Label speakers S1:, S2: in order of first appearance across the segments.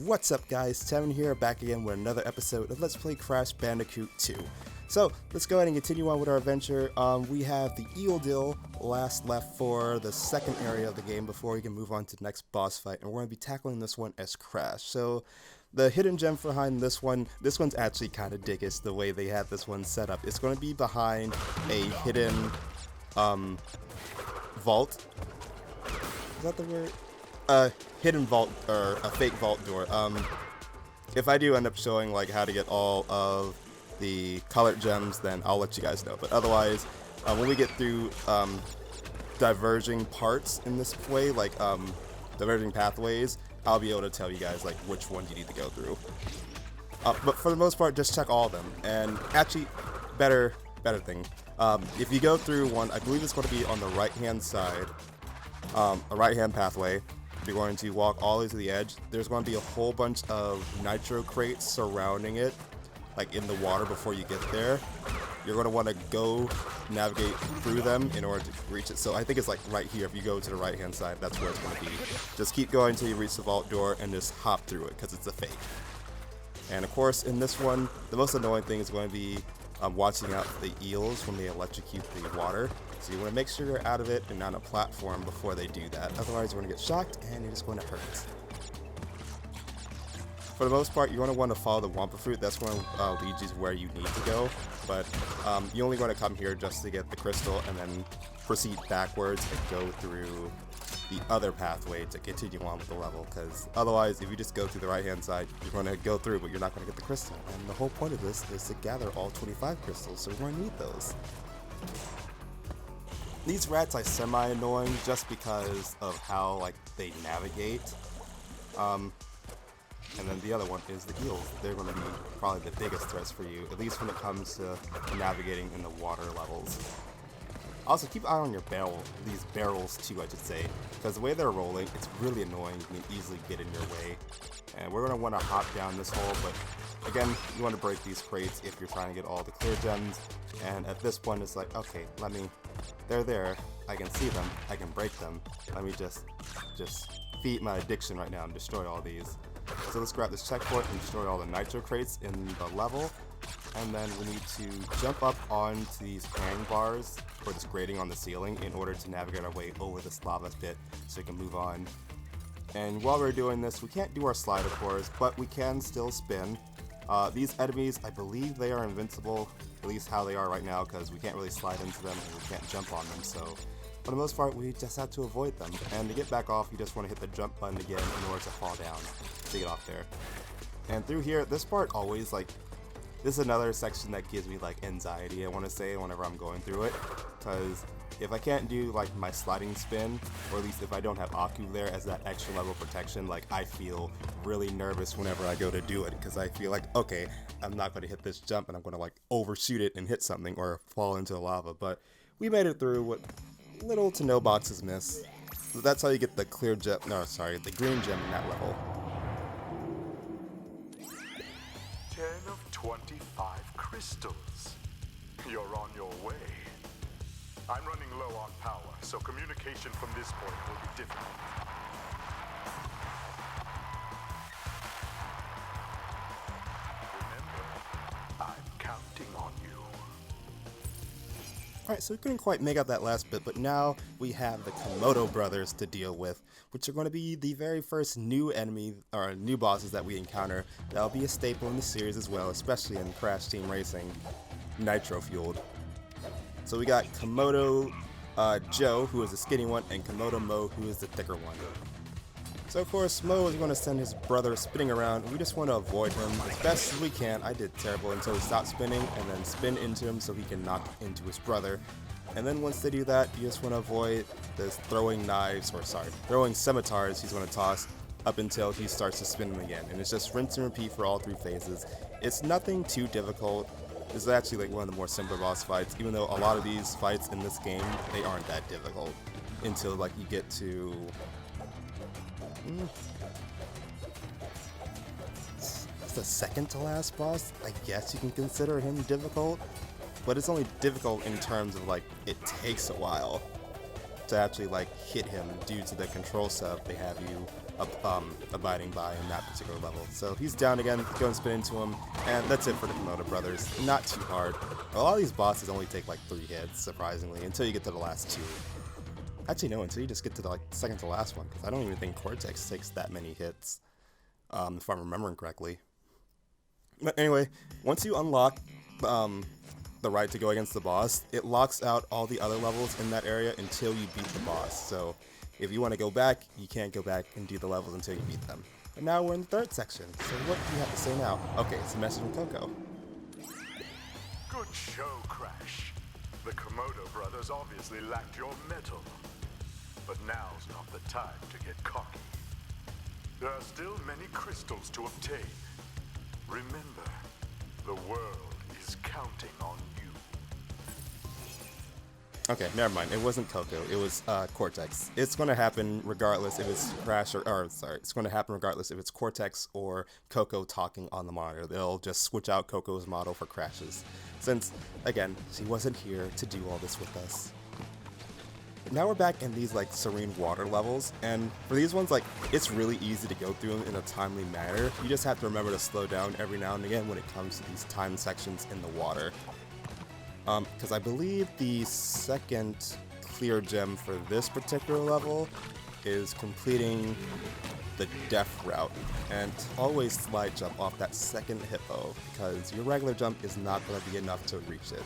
S1: What's up guys, Tevy here, back again with another episode of Let's Play Crash Bandicoot 2. So, let's go ahead and continue on with our adventure. We have the Eel Deal last left for the second area of the game before we can move on to the next boss fight, and we're going to be tackling this one as Crash. So, the hidden gem behind this one's actually kind of dickish the way they had this one set up. It's going to be behind a hidden, vault. Is that the word? Hidden vault, or a fake vault door. If I do end up showing like how to get all of the colored gems, then I'll let you guys know. But otherwise, when we get through diverging parts in this way, like diverging pathways, I'll be able to tell you guys like which one you need to go through. But for the most part, just check all of them. And actually, better thing, if you go through one, I believe it's going to be on the right-hand side, a right-hand pathway. You're going to walk all the way to the edge. There's going to be a whole bunch of nitro crates surrounding it, like in the water before you get there. You're going to want to go navigate through them in order to reach it. So I think it's like right here. If you go to the right hand side, that's where it's going to be. Just keep going until you reach the vault door and just hop through it because it's a fake. And of course in this one, the most annoying thing is going to be watching out for the eels when they electrocute the water. So you want to make sure you're out of it and on a platform before they do that. Otherwise you're going to get shocked and you're just going to hurt. For the most part, you're going to want to follow the Wampa fruit. That's going to lead you to where you need to go. But you're only going to come here just to get the crystal and then proceed backwards and go through the other pathway to continue on with the level. Because otherwise, if you just go through the right hand side, you're going to go through, but you're not going to get the crystal. And the whole point of this is to gather all 25 crystals, so we're going to need those. These rats are semi-annoying just because of how like they navigate. And then the other one is the eels. They're going to be probably the biggest threats for you, at least when it comes to navigating in the water levels. Also, keep an eye on your these barrels too, I should say, because the way they're rolling, it's really annoying. You can easily get in your way. And we're going to want to hop down this hole, but again, you want to break these crates if you're trying to get all the clear gems. And at this point, it's like, okay, they're there. I can see them. I can break them. Let me just feed my addiction right now and destroy all these. So let's grab this checkpoint and destroy all the nitro crates in the level. And then we need to jump up onto these hang bars or this grating on the ceiling in order to navigate our way over this lava pit so we can move on. And while we're doing this, we can't do our slide of course, but we can still spin. These enemies, I believe they are invincible, at least how they are right now, because we can't really slide into them and we can't jump on them. So for the most part, we just have to avoid them. And to get back off, you just want to hit the jump button again in order to fall down to get off there. And through here, this part always like, this is another section that gives me like anxiety, I want to say, whenever I'm going through it, because if I can't do like my sliding spin, or at least if I don't have Aku there as that extra level of protection, like I feel really nervous whenever I go to do it, because I feel like, okay, I'm not going to hit this jump and I'm going to like overshoot it and hit something or fall into the lava. But we made it through with little to no boxes missed. So that's how you get the clear gem, the green gem in that level.
S2: 10 of 25 crystals. You're on your way. I'm running low on power, so communication from this point will be difficult. Remember, I'm counting on you.
S1: Alright, so we couldn't quite make out that last bit, but now we have the Komodo Brothers to deal with, which are going to be the very first new enemy, or new bosses that we encounter. That'll be a staple in the series as well, especially in Crash Team Racing, Nitro Fueled. So we got Komodo Joe, who is the skinny one, and Komodo Mo, who is the thicker one. So of course, Mo is going to send his brother spinning around, and we just want to avoid him as best as we can. I did terrible until he stopped spinning, and then spin into him so he can knock into his brother. And then once they do that, you just want to avoid this throwing scimitars he's going to toss up until he starts to spin them again. And it's just rinse and repeat for all three phases. It's nothing too difficult. This is actually like one of the more simpler boss fights, even though a lot of these fights in this game, they aren't that difficult until like you get to... It's the second to last boss. I guess you can consider him difficult, but it's only difficult in terms of like, it takes a while. to actually like hit him due to the control setup they have you abiding by in that particular level. So he's down again, go and spin into him, and that's it for the Komodo Brothers. Not too hard. A lot of these bosses only take like 3 hits, surprisingly, until you get to the last 2. Actually, no, until you just get to the like, second to last one, because I don't even think Cortex takes that many hits, if I'm remembering correctly. But anyway, once you unlock the right to go against the boss, it locks out all the other levels in that area until you beat the boss. So if you want to go back, you can't go back and do the levels until you beat them. But now we're in the 3rd section, so what do you have to say now? Okay, it's a message from Coco.
S2: Good show, Crash. The Komodo Brothers obviously lacked your mettle. But now's not the time to get cocky. There are still many crystals to obtain. Remember, the world is counting on you.
S1: Okay, never mind. It wasn't Coco. It was Cortex. It's going to happen regardless if it's Crash or sorry, it's going to happen regardless if it's Cortex or Coco talking on the monitor. They'll just switch out Coco's model for Crash's, since again she wasn't here to do all this with us. Now we're back in these like Serene Water levels, and for these ones, like, it's really easy to go through them in a timely manner. You just have to remember to slow down every now and again when it comes to these time sections in the water. Because I believe the second clear gem for this particular level is completing the death route, and always slide jump off that second hippo, because your regular jump is not going to be enough to reach it.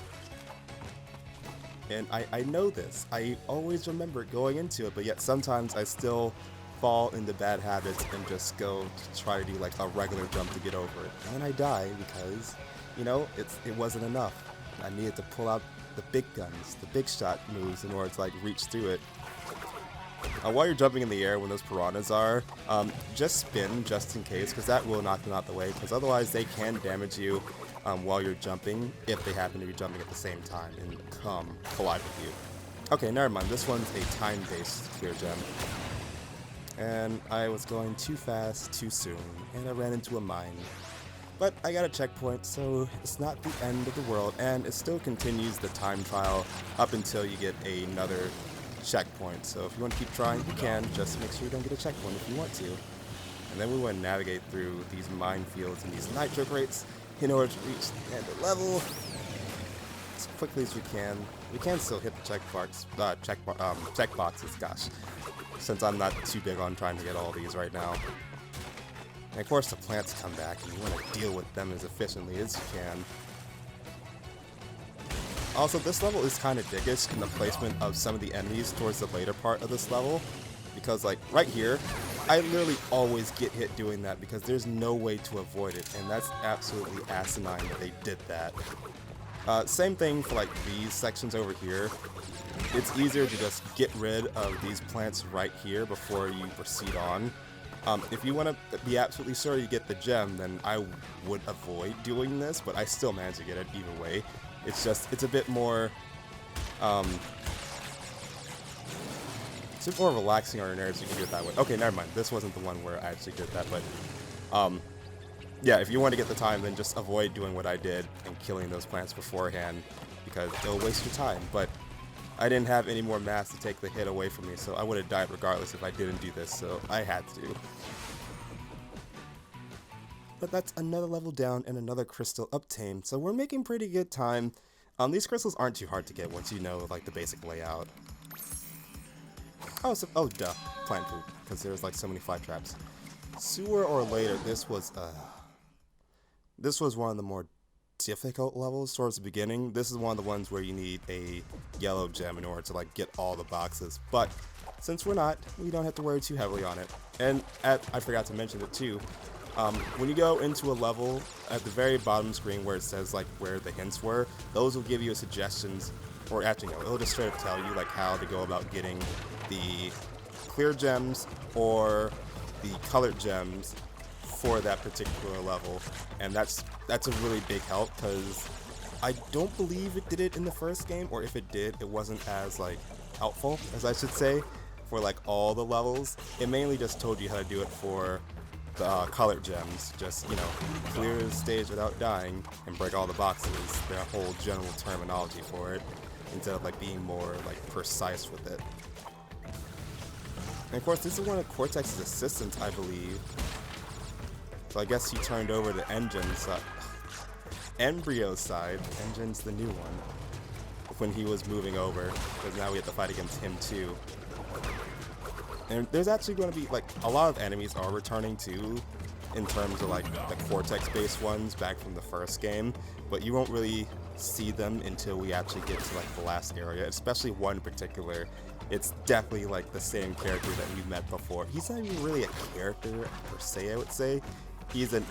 S1: And I know this. I always remember going into it, but yet sometimes I still fall into bad habits and just go to try to do like a regular jump to get over it. And then I die because, you know, it wasn't enough. I needed to pull out the big guns, the big shot moves in order to like reach through it. While you're jumping in the air when those piranhas are, just spin just in case, because that will knock them out the way, because otherwise they can damage you while you're jumping if they happen to be jumping at the same time and collide with you. Okay, never mind. This one's a time-based clear gem. And I was going too fast, too soon, and I ran into a mine. But I got a checkpoint, so it's not the end of the world, and it still continues the time trial up until you get another checkpoint. So if you want to keep trying, you can. Just make sure you don't get a checkpoint if you want to. And then we want to navigate through these minefields and these nitro crates in order to reach the end of the level as quickly as we can. We can still hit the checkboxes, gosh, since I'm not too big on trying to get all these right now. And of course the plants come back and you want to deal with them as efficiently as you can. Also, this level is kind of dickish in the placement of some of the enemies towards the later part of this level, because like right here, I literally always get hit doing that because there's no way to avoid it, and that's absolutely asinine that they did that. Same thing for like these sections over here. It's easier to just get rid of these plants right here before you proceed on. If you want to be absolutely sure you get the gem, then I would avoid doing this, but I still manage to get it either way. It's just, it's a bit more, it's a bit more relaxing on your nerves. You can do it that way. Okay, never mind. This wasn't the one where I actually did that, but, yeah, if you want to get the time, then just avoid doing what I did and killing those plants beforehand, because it'll waste your time. But I didn't have any more mass to take the hit away from me, so I would have died regardless if I didn't do this, so I had to. But that's another level down and another crystal obtained, so we're making pretty good time. These crystals aren't too hard to get once you know like the basic layout. Oh, so, oh duh, plant poop, because there's like so many fly traps. Sooner or later, this was one of the more difficult levels towards the beginning. This is one of the ones where you need a yellow gem in order to like get all the boxes, but since we don't have to worry too heavily on it. And I forgot to mention it too, when you go into a level, at the very bottom screen where it says like where the hints were, those will give you suggestions, or actually no, it'll just straight up tell you like how to go about getting the clear gems or the colored gems for that particular level, and that's a really big help, because I don't believe it did it in the first game, or if it did, it wasn't as like helpful, as I should say, for like all the levels. It mainly just told you how to do it for the colored gems, just, you know, clear the stage without dying and break all the boxes, their whole general terminology for it, instead of like being more like precise with it. And of course, this is one of Cortex's assistants, I believe. So I guess he turned over to Engine's side. Brio's side. Engine's the new one. When he was moving over, because now we have to fight against him too. And there's actually going to be, like, a lot of enemies are returning too, in terms of, like, the Cortex-based ones back from the first game, but you won't really see them until we actually get to, like, the last area, especially one in particular. It's definitely, like, the same character that we met before. He's not even really a character, per se, I would say. He's a,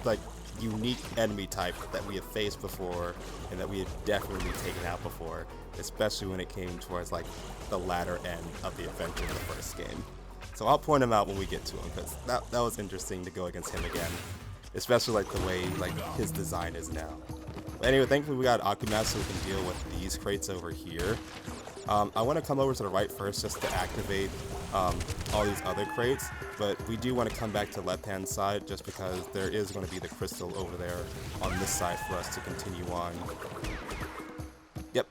S1: like, unique enemy type that we have faced before, and that we have definitely taken out before, especially when it came towards, like, the latter end of the adventure in the first game. So I'll point him out when we get to him, because that was interesting to go against him again, especially, like, the way, like, his design is now. But anyway, thankfully we got Akumas so we can deal with these crates over here. I want to come over to the right first just to activate all these other crates, but we do want to come back to the left-hand side just because there is going to be the crystal over there on this side for us to continue on. Yep.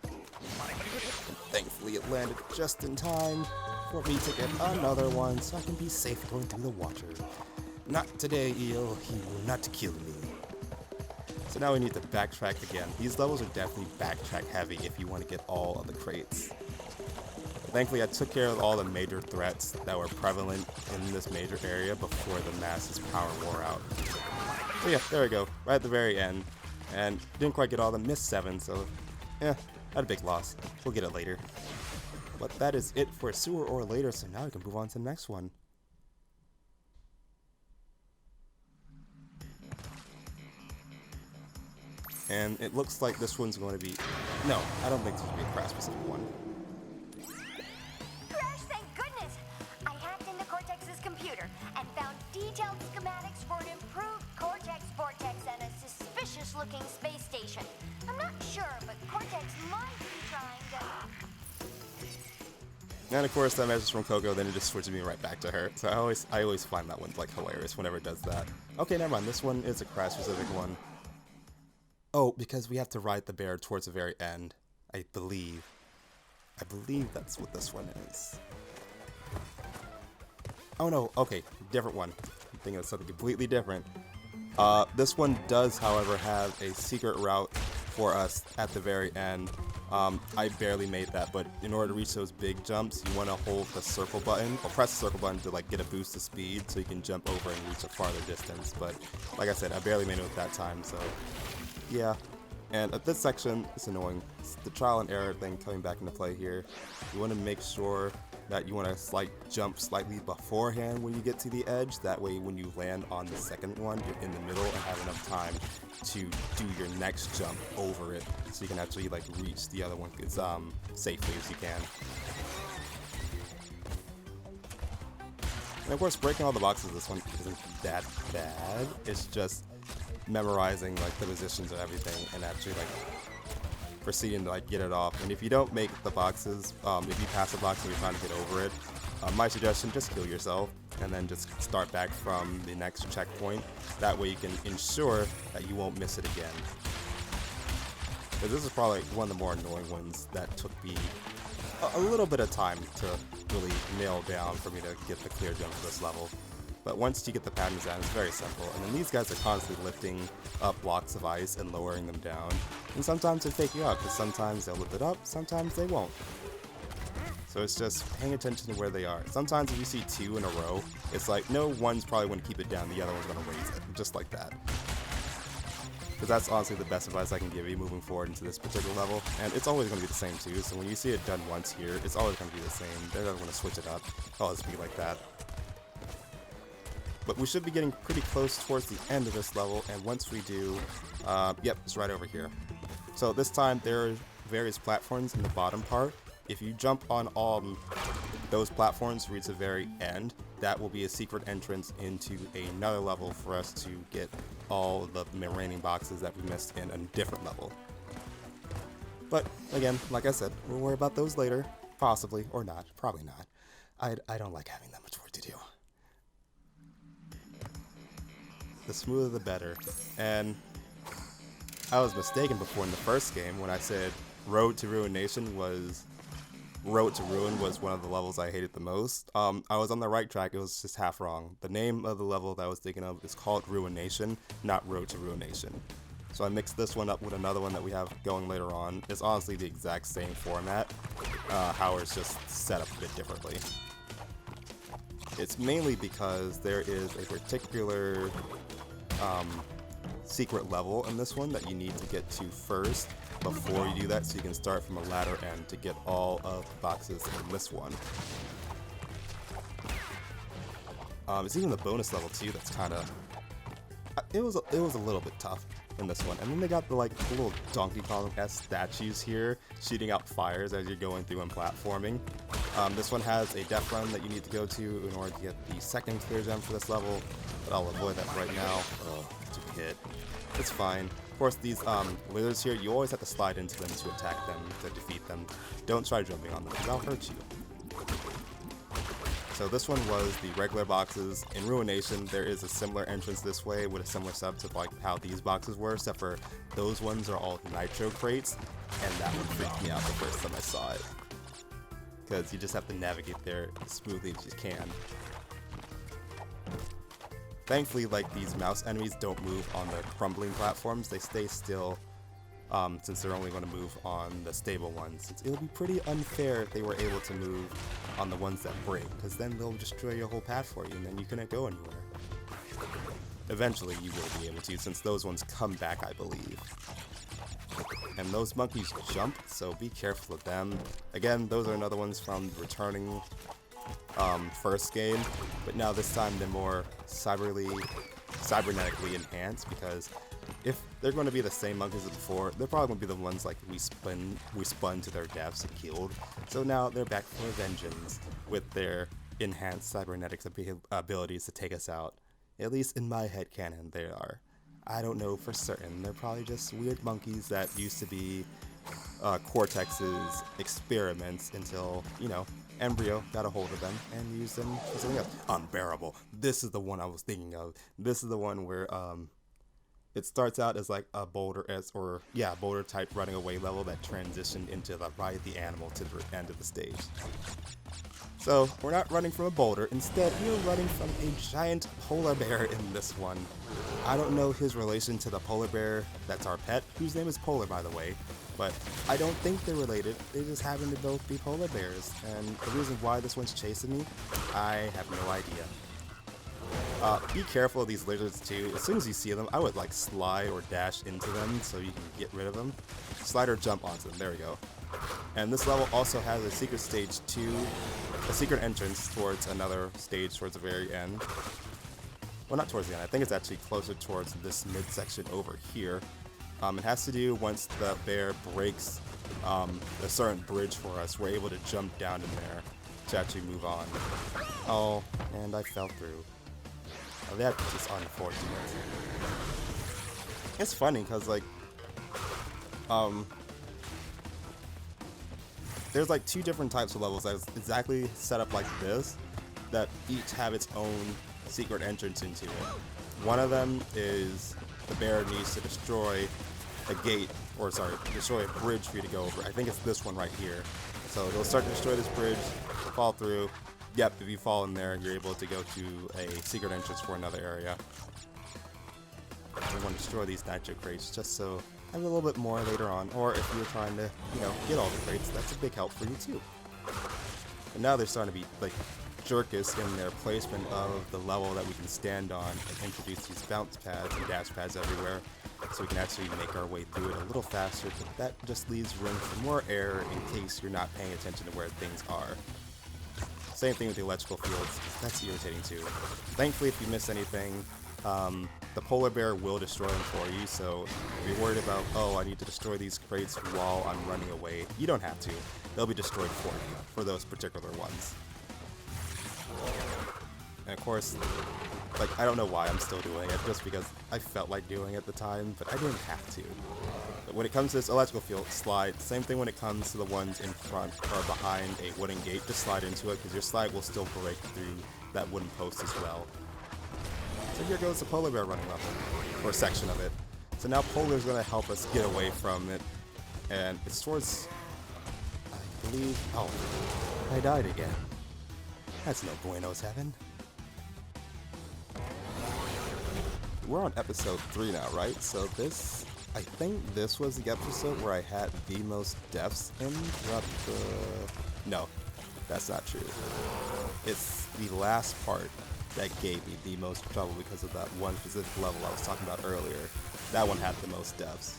S1: Thankfully it landed just in time for me to get another one so I can be safe going through the water. Not today, Eel. He will not kill me. So now we need to backtrack again. These levels are definitely backtrack heavy if you want to get all of the crates. Thankfully, I took care of all the major threats that were prevalent in this major area before the Mass's power wore out. So yeah, there we go, right at the very end. And didn't quite get all the missed 7, so yeah, not a big loss. We'll get it later. But that is it for Sewer or Later, so now we can move on to the next one. And it looks like this one's going to be... No, I don't think this will be a crash-specific one.
S3: Crash, thank goodness! I hacked into Cortex's computer and found detailed schematics for an improved Cortex Vortex and a suspicious-looking space station. I'm not sure, but Cortex might be trying to...
S1: And of course, that message from Coco, then it just switches me right back to her. So I always find that one, like, hilarious whenever it does that. Okay, never mind. This one is a crash-specific one. Oh, because we have to ride the bear towards the very end, I believe. I believe that's what this one is. Oh no, okay, different one. I'm thinking of something completely different. This one does, however, have a secret route for us at the very end. I barely made that, but in order to reach those big jumps, you want to hold the circle button, or press the circle button to, like, get a boost of speed so you can jump over and reach a farther distance. But like I said, I barely made it with that time, so yeah. And at this section, it's annoying. It's the trial and error thing coming back into play here. You want to make sure that you want to jump slightly beforehand when you get to the edge. That way when you land on the second one, you're in the middle and have enough time to do your next jump over it, so you can actually, like, reach the other one as safely as you can. And of course, breaking all the boxes this one isn't that bad. It's just memorizing, like, the positions and everything and actually, like, proceeding to, like, get it off. And if you don't make the boxes, if you pass a box and you're trying to get over it, my suggestion, just kill yourself and then just start back from the next checkpoint. That way you can ensure that you won't miss it again. Because this is probably one of the more annoying ones that took me a little bit of time to really nail down for me to get the clear jump for this level. But once you get the patterns down, it's very simple. And then these guys are constantly lifting up blocks of ice and lowering them down. And sometimes they take you out, because sometimes they'll lift it up, sometimes they won't. So it's just paying attention to where they are. Sometimes if you see 2 in a row, it's like, no, one's probably going to keep it down, the other one's going to raise it. Just like that. Because that's honestly the best advice I can give you moving forward into this particular level. And it's always going to be the same too, so when you see it done once here, it's always going to be the same. They're never going to switch it up. It'll always be like that. But we should be getting pretty close towards the end of this level, and once we do, yep, it's right over here. So this time there are various platforms in the bottom part. If you jump on all those platforms to reach the very end, that will be a secret entrance into another level for us to get all the remaining boxes that we missed in a different level. But again, like I said, we'll worry about those later, possibly, or not, probably not. I don't like having that much work to do. The smoother the better. And I was mistaken before in the first game when I said Road to Ruination was Road to Ruin was one of the levels I hated the most. I was on the right track, it was just half wrong. The name of the level that I was thinking of is called Ruination, not Road to Ruination. So I mixed this one up with another one that we have going later on. It's honestly the exact same format, however it's just set up a bit differently. It's mainly because there is a particular secret level in this one that you need to get to first before you do that, so you can start from a ladder end to get all of the boxes in this one. It's even the bonus level too that's kind of... It was a little bit tough in this one. And then they got the little Donkey Kong-esque statues here shooting out fires as you're going through and platforming. This one has a death run that you need to go to in order to get the second clear gem for this level, but I'll avoid that right now. Oh, to hit. It's fine. Of course, these lizards here, you always have to slide into them to attack them, to defeat them. Don't try jumping on them, because that'll hurt you. So this one was the regular boxes. In Ruination, there is a similar entrance this way with a similar setup to like how these boxes were, except for those ones are all nitro crates, and that one freaked me out the first time I saw it. Because you just have to navigate there as smoothly as you can. Thankfully, like, these mouse enemies don't move on the crumbling platforms, they stay still, since they're only going to move on the stable ones. It would be pretty unfair if they were able to move on the ones that break, because then they'll destroy your whole path for you, and then you couldn't go anywhere. Eventually, you will be able to, since those ones come back, I believe. And those monkeys jump, so be careful of them. Again, those are another ones from the returning first game, but now this time they're more cybernetically enhanced, because if they're going to be the same monkeys as before, they're probably going to be the ones like we spun to their deaths and killed. So now they're back for vengeance with their enhanced cybernetics abilities to take us out. At least in my headcanon, they are. I don't know for certain. They're probably just weird monkeys that used to be Cortex's experiments until, you know, Brio got a hold of them and used them for something else. Unbearable. This is the one I was thinking of. This is the one where it starts out as like a boulder type running away level that transitioned into the Ride the Animal to the end of the stage. So we're not running from a boulder. Instead, we're running from a giant polar bear in this one. I don't know his relation to the polar bear that's our pet, whose name is Polar, by the way. But I don't think they're related. They just happen to both be polar bears. And the reason why this one's chasing me, I have no idea. Be careful of these lizards too. As soon as you see them, I would like slide or dash into them so you can get rid of them. Slide or jump onto them. There we go. And this level also has a secret stage 2, a secret entrance towards another stage towards the very end. Well, not towards the end. I think it's actually closer towards this midsection over here. It has to do once the bear breaks a certain bridge for us, we're able to jump down in there to actually move on. Oh, and I fell through. Oh, that's just unfortunate. It's funny because like, there's like 2 different types of levels that's exactly set up like this, that each have its own secret entrance into it. One of them is the bear needs to destroy a gate, or sorry, destroy a bridge for you to go over. I think it's this one right here. So it'll start to destroy this bridge, fall through. Yep, if you fall in there, you're able to go to a secret entrance for another area. We want to destroy these nitro crates just so I have a little bit more later on, or if you're trying to, you know, get all the crates, that's a big help for you too. And now they're starting to be like jerkous in their placement of the level that we can stand on and introduce these bounce pads and dash pads everywhere, so we can actually make our way through it a little faster, but that just leaves room for more error in case you're not paying attention to where things are. Same thing with the electrical fields, that's irritating too. Thankfully, if you miss anything, the polar bear will destroy them for you, so if you're worried about, oh, I need to destroy these crates while I'm running away, you don't have to. They'll be destroyed for you, for those particular ones. And of course, like, I don't know why I'm still doing it, just because I felt like doing it at the time, but I didn't have to. But when it comes to this electrical field, slide. Same thing when it comes to the ones in front or behind a wooden gate, just slide into it, because your slide will still break through that wooden post as well. So here goes the polar bear running level, or a section of it. So now Polar's going to help us get away from it, and it's towards, I believe... Oh, I died again. That's no bueno, Tevin. We're on episode 3 now, right? So this... I think this was the episode where I had the most deaths in throughout the... No, that's not true. It's the last part that gave me the most trouble because of that one specific level I was talking about earlier. That one had the most deaths.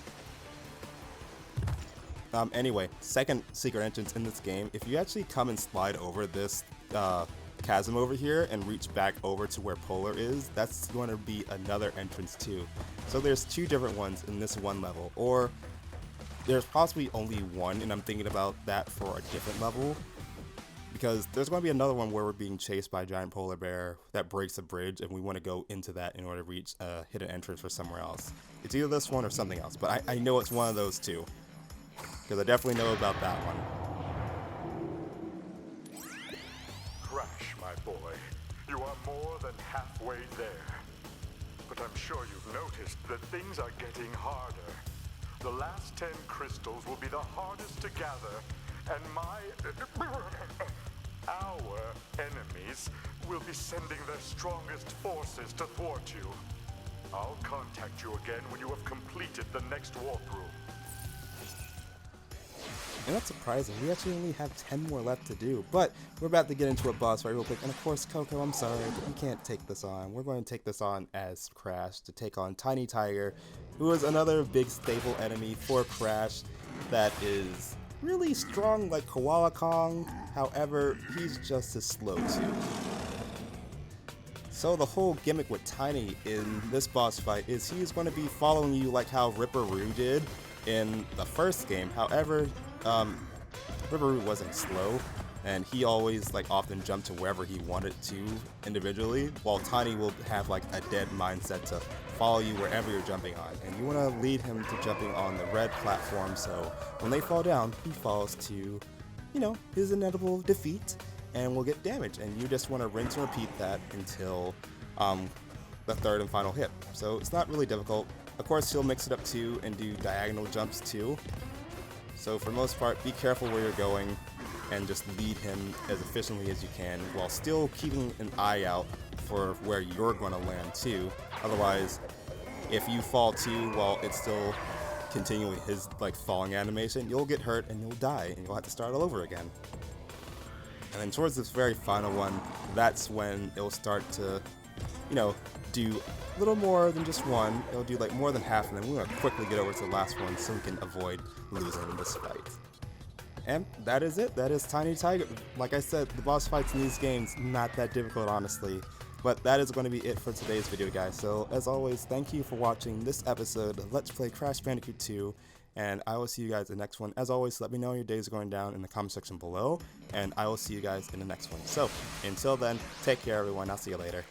S1: Anyway, second secret entrance in this game. If you actually come and slide over this chasm over here and reach back over to where Polar is, that's going to be another entrance too. So there's 2 different ones in this one level, or there's possibly only one, and I'm thinking about that for a different level. Because there's going to be another one where we're being chased by a giant polar bear that breaks a bridge, and we want to go into that in order to reach a hidden entrance for somewhere else. It's either this one or something else, but I know it's one of those 2. Because I definitely know about that one.
S2: Crash, my boy. You are more than halfway there. But I'm sure you've noticed that things are getting harder. The last 10 crystals will be the hardest to gather, and our enemies will be sending their strongest forces to thwart you. I'll contact you again when you have completed the next warp room.
S1: And that's surprising. We actually only have 10 more left to do. But we're about to get into a boss fight real quick. And of course, Coco, I'm sorry, but we can't take this on. We're going to take this on as Crash to take on Tiny Tiger, who is another big staple enemy for Crash that is really strong like Koala Kong. However, he's just as slow too. So the whole gimmick with Tiny in this boss fight is he's going to be following you like how Ripperoo did in the first game. However, Ripperoo wasn't slow, and he always often jumped to wherever he wanted to individually, while Tiny will have a dead mindset to follow you wherever you're jumping on. And you want to lead him to jumping on the red platform, so when they fall down, he falls to, his inevitable defeat and will get damaged. And you just want to rinse and repeat that until the 3rd and final hit. So it's not really difficult. Of course, he'll mix it up too and do diagonal jumps too. So for the most part, be careful where you're going and just lead him as efficiently as you can while still keeping an eye out for where you're going to land too. Otherwise, if you fall too while it's still continuing his falling animation, you'll get hurt and you'll die and you'll have to start all over again. And then towards this very final one, that's when it'll start to, do a little more than just one. It'll do more than half, and then we're going to quickly get over to the last one so we can avoid losing this fight. And that is it. That is Tiny Tiger. Like I said, the boss fights in these games, not that difficult, honestly. But that is going to be it for today's video, guys. So, as always, thank you for watching this episode of Let's Play Crash Bandicoot 2. And I will see you guys in the next one. As always, let me know how your days are going down in the comment section below. And I will see you guys in the next one. So, until then, take care, everyone. I'll see you later.